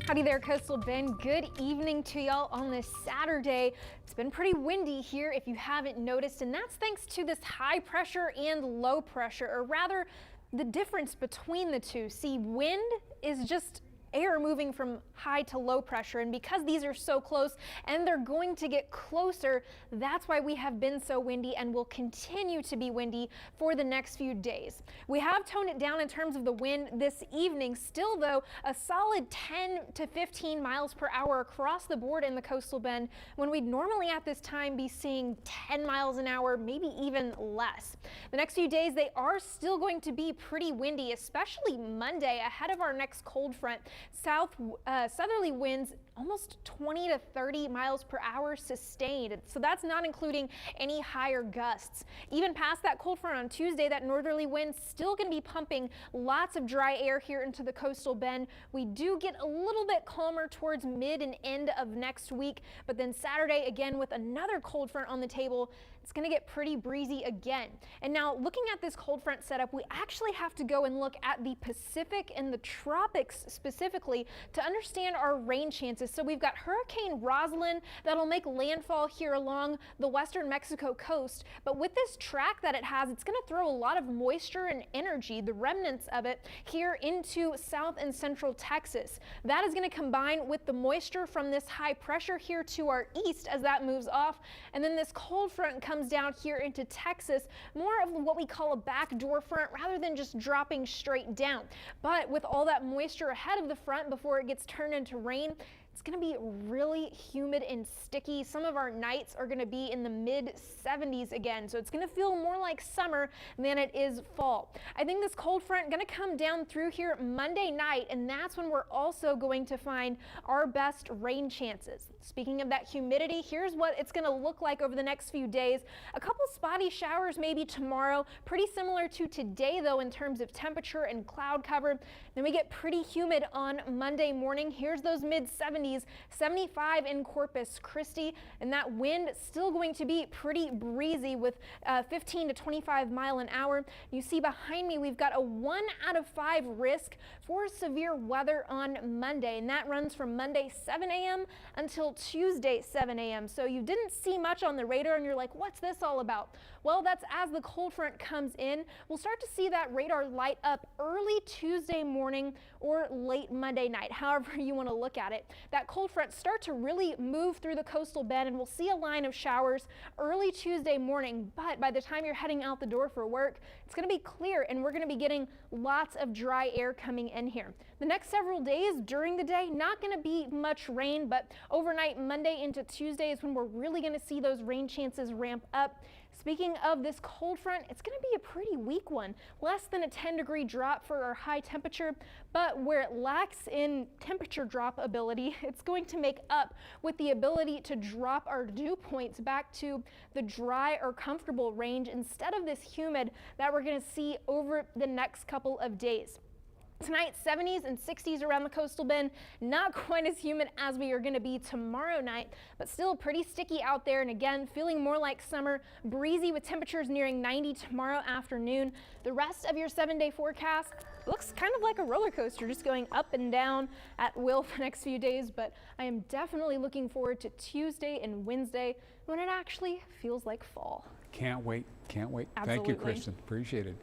Howdy there, Coastal Bend. Good evening to y'all on this Saturday. It's been pretty windy here if you haven't noticed, and that's thanks to this high pressure and low pressure, or rather the difference between the two. See, wind is just air moving from high to low pressure, and because these are so close and they're going to get closer, that's why we have been so windy and will continue to be windy for the next few days. We have toned it down in terms of the wind this evening, still though a solid 10 to 15 miles per hour across the board in the Coastal Bend, when we'd normally at this time be seeing 10 miles an hour, maybe even less. The next few days they are still going to be pretty windy, especially Monday ahead of our next cold front. Southerly winds almost 20 to 30 miles per hour sustained. So that's not including any higher gusts. Even past that cold front on Tuesday, that northerly wind still going to be pumping lots of dry air here into the Coastal Bend. We do get a little bit calmer towards mid and end of next week, but then Saturday again with another cold front on the table, it's going to get pretty breezy again. And now looking at this cold front setup, we actually have to go and look at the Pacific and the tropics specifically to understand our rain chances. So we've got Hurricane Rosalind that'll make landfall here along the western Mexico coast, but with this track that it has, it's going to throw a lot of moisture and energy, the remnants of it, here into south and central Texas. That is going to combine with the moisture from this high pressure here to our east as that moves off, and then this cold front comes down here into Texas, more of what we call a backdoor front rather than just dropping straight down. But with all that moisture ahead of the front before it gets turned into rain, it's going to be really humid and sticky. Some of our nights are going to be in the mid 70s again, so it's going to feel more like summer than it is fall. I think this cold front going to come down through here Monday night, and that's when we're also going to find our best rain chances. Speaking of that humidity, here's what it's going to look like over the next few days. A couple spotty showers maybe tomorrow, pretty similar to today though in terms of temperature and cloud cover. Then we get pretty humid on Monday morning. Here's those mid 70s. 75 in Corpus Christi, and that wind still going to be pretty breezy with 15 to 25 mile an hour. You see behind me we've got a 1 out of 5 risk for severe weather on Monday, and that runs from Monday 7 a.m. until Tuesday 7 a.m. So you didn't see much on the radar and you're like, what's this all about? Well, that's as the cold front comes in, we'll start to see that radar light up early Tuesday morning or late Monday night, however you want to look at it. That cold front start to really move through the Coastal Bend, and we'll see a line of showers early Tuesday morning, but by the time you're heading out the door for work, it's going to be clear and we're going to be getting lots of dry air coming in here. The next several days during the day, not going to be much rain, but overnight Monday into Tuesday is when we're really going to see those rain chances ramp up. Speaking of this cold front, it's going to be a pretty weak one, less than a 10-degree drop for our high temperature, but where it lacks in temperature drop ability, it's going to make up with the ability to drop our dew points back to the dry or comfortable range instead of this humid that we're going to see over the next couple of days. Tonight, 70s and 60s around the Coastal Bend, not quite as humid as we are going to be tomorrow night, but still pretty sticky out there, and again, feeling more like summer, breezy with temperatures nearing 90 tomorrow afternoon. The rest of your 7-day forecast looks kind of like a roller coaster, just going up and down at will for the next few days, but I am definitely looking forward to Tuesday and Wednesday when it actually feels like fall. Can't wait, can't wait. Absolutely. Thank you, Kristen. Appreciate it.